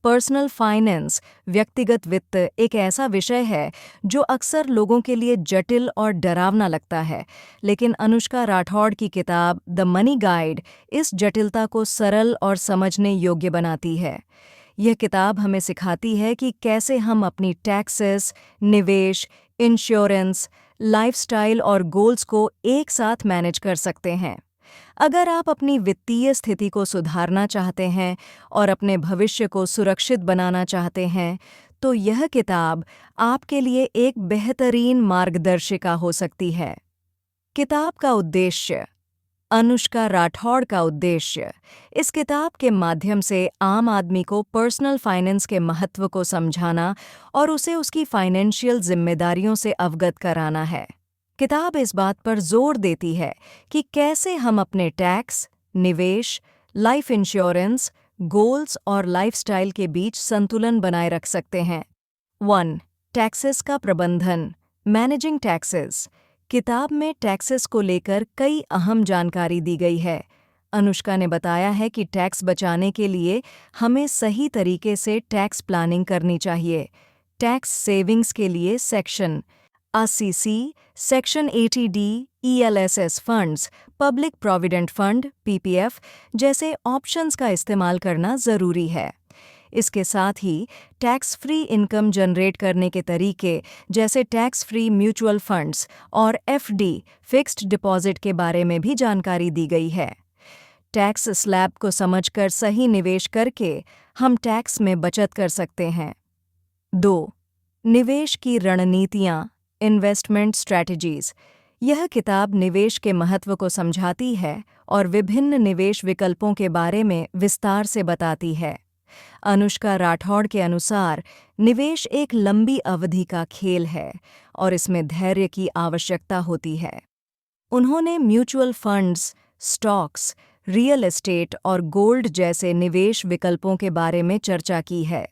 Personal finance, व्यक्तिगत वित्त एक ऐसा विषय है जो अक्सर लोगों के लिए जटिल और डरावना लगता है, लेकिन अनुष्का राठौड़ की किताब द मनी गाइड इस जटिलता को सरल और समझने योग्य बनाती है। यह किताब हमें सिखाती है कि कैसे हम अपनी टैक्सेस, निवेश, इंश्योरेंस, लाइफस्टाइल और गोल्स को एक साथ मैनेज कर सकते हैं। अगर आप अपनी वित्तीय स्थिति को सुधारना चाहते हैं और अपने भविष्य को सुरक्षित बनाना चाहते हैं, तो यह किताब आपके लिए एक बेहतरीन मार्गदर्शिका हो सकती है। किताब का उद्देश्य। अनुष्का राठौड़ का उद्देश्य इस किताब के माध्यम से आम आदमी को पर्सनल फाइनेंस के महत्व को समझाना और उसे उसकी फाइनेंशियल जिम्मेदारियों से अवगत कराना है। किताब इस बात पर जोर देती है कि कैसे हम अपने टैक्स, निवेश, लाइफ इंश्योरेंस, गोल्स और लाइफस्टाइल के बीच संतुलन बनाए रख सकते हैं। 1. टैक्सेस का प्रबंधन, मैनेजिंग टैक्सेस। किताब में टैक्सेस को लेकर कई अहम जानकारी दी गई है। अनुष्का ने बताया है कि टैक्स बचाने के लिए हमें सही तरीके से टैक्स प्लानिंग करनी चाहिए। टैक्स सेविंग्स के लिए section 80C, section 80D, ELSS funds, public provident fund (PPF) जैसे ऑप्शंस का इस्तेमाल करना ज़रूरी है। इसके साथ ही टैक्स फ्री इनकम जनरेट करने के तरीके जैसे टैक्स फ्री म्यूचुअल फंड्स और FD फिक्स्ड डिपॉजिट के बारे में भी जानकारी दी गई है। टैक्स स्लैब को समझकर सही निवेश करके हम टैक्स में बचत कर सकते हैं। 2. निवेश की रणनीतियाँ, इन्वेस्टमेंट स्ट्रैटेजीज। यह किताब निवेश के महत्व को समझाती है और विभिन्न निवेश विकल्पों के बारे में विस्तार से बताती है। अनुष्का राठौड़ के अनुसार निवेश एक लंबी अवधि का खेल है और इसमें धैर्य की आवश्यकता होती है। उन्होंने mutual funds, stocks, real estate और गोल्ड जैसे निवेश विकल्पों के बारे में चर्चा की है।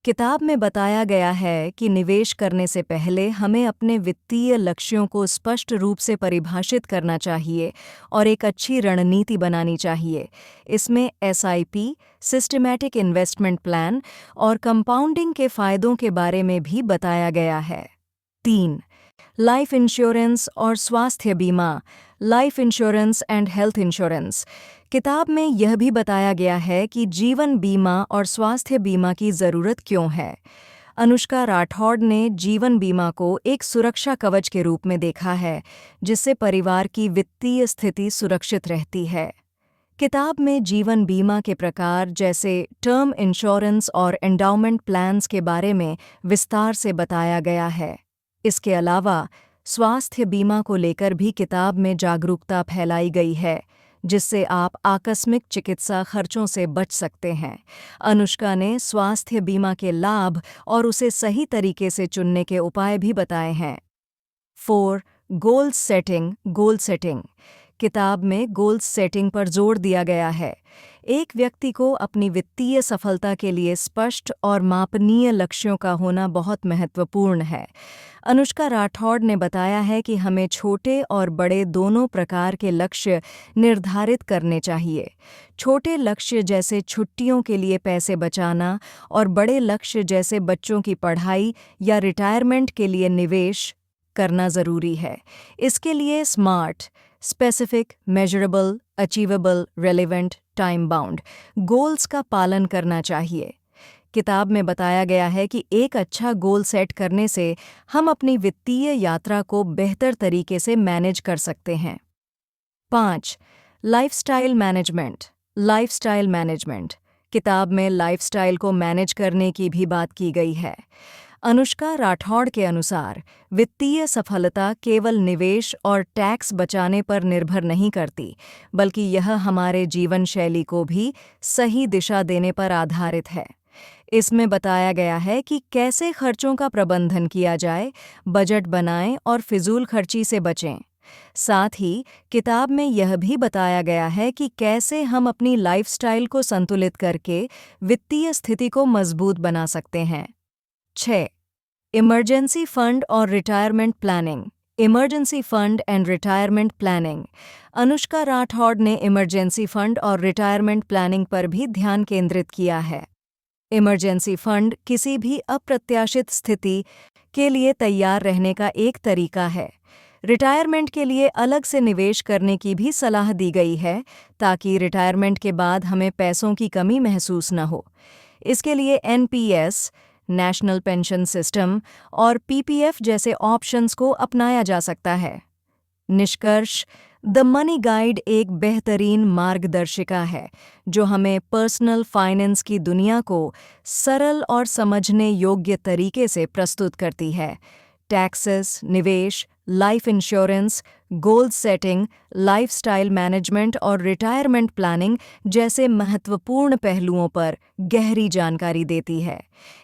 किताब में बताया गया है कि निवेश करने से पहले हमें अपने वित्तीय लक्ष्यों को स्पष्ट रूप से परिभाषित करना चाहिए और एक अच्छी रणनीति बनानी चाहिए। इसमें SIP, सिस्टमैटिक इन्वेस्टमेंट प्लान और कंपाउंडिंग के फायदों के बारे में भी बताया गया है। 3. लाइफ इंश्योरेंस और स्वास्थ्य बीमा, life insurance and health insurance. किताब में यह भी बताया गया है कि जीवन बीमा और स्वास्थ्य बीमा की ज़रूरत क्यों है। अनुष्का राठौड़ ने जीवन बीमा को एक सुरक्षा कवच के रूप में देखा है, जिससे परिवार की वित्तीय स्थिति सुरक्षित रहती है। किताब में जीवन बीमा के प्रकार जैसे टर्म इंश्योरेंस और एंडाउमेंट प्लान्स के बारे में विस्तार से बताया गया है। इसके अलावा स्वास्थ्य बीमा को लेकर भी किताब में जागरूकता फैलाई गई है, जिससे आप आकस्मिक चिकित्सा खर्चों से बच सकते हैं। अनुष्का ने स्वास्थ्य बीमा के लाभ और उसे सही तरीके से चुनने के उपाय भी बताए हैं। 4. Goal setting. किताब में गोल सेटिंग पर जोर दिया गया है। एक व्यक्ति को अपनी वित्तीय सफलता के लिए स्पष्ट और मापनीय लक्ष्यों का होना बहुत महत्वपूर्ण है। अनुष्का राठौड़ ने बताया है कि हमें छोटे और बड़े दोनों प्रकार के लक्ष्य निर्धारित करने चाहिए। छोटे लक्ष्य जैसे छुट्टियों के लिए पैसे बचाना और बड़े लक्ष्य जैसे बच्चों की पढ़ाई या रिटायरमेंट के लिए निवेश करना ज़रूरी है। इसके लिए smart, specific, measurable, achievable, relevant, time bound goals का पालन करना चाहिए। किताब में बताया गया है कि एक अच्छा गोल सेट करने से हम अपनी वित्तीय यात्रा को बेहतर तरीके से मैनेज कर सकते हैं। 5. Lifestyle management. किताब में लाइफस्टाइल को मैनेज करने की भी बात की गई है। अनुष्का राठौड़ के अनुसार वित्तीय सफलता केवल निवेश और टैक्स बचाने पर निर्भर नहीं करती, बल्कि यह हमारे जीवन शैली को भी सही दिशा देने पर आधारित है। इसमें बताया गया है कि कैसे खर्चों का प्रबंधन किया जाए, बजट बनाएं और फिजूल खर्ची से बचें। साथ ही किताब में यह भी बताया गया है कि कैसे हम अपनी लाइफस्टाइल को संतुलित करके वित्तीय स्थिति को मजबूत बना सकते हैं। 6. इमरजेंसी फंड और रिटायरमेंट प्लानिंग। अनुष्का राठौड़ ने इमरजेंसी फंड और रिटायरमेंट प्लानिंग पर भी ध्यान केंद्रित किया है। इमरजेंसी फंड किसी भी अप्रत्याशित स्थिति के लिए तैयार रहने का एक तरीका है। रिटायरमेंट के लिए अलग से निवेश करने की भी सलाह दी गई है, ताकि रिटायरमेंट के बाद हमें पैसों की कमी महसूस न हो। इसके लिए एनपीएस, नेशनल पेंशन सिस्टम और पीपीएफ जैसे ऑप्शंस को अपनाया जा सकता है। निष्कर्ष, द मनी गाइड एक बेहतरीन मार्गदर्शिका है जो हमें पर्सनल फाइनेंस की दुनिया को सरल और समझने योग्य तरीके से प्रस्तुत करती है। टैक्सेस, निवेश, life insurance, goal setting, lifestyle management और रिटायरमेंट प्लानिंग जैसे महत्वपूर्ण पहलुओं पर गहरी जानकारी देती है।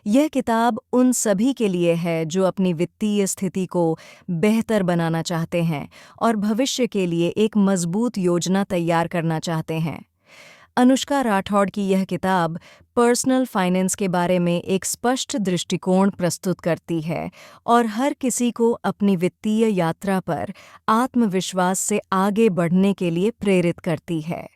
यह किताब उन सभी के लिए है जो अपनी वित्तीय स्थिति को बेहतर बनाना चाहते हैं और भविष्य के लिए एक मजबूत योजना तैयार करना चाहते हैं। अनुष्का राठौड़ की यह किताब पर्सनल फाइनेंस के बारे में एक स्पष्ट दृष्टिकोण प्रस्तुत करती है और हर किसी को अपनी वित्तीय यात्रा पर आत्मविश्वास से आगे बढ़ने के लिए प्रेरित करती है।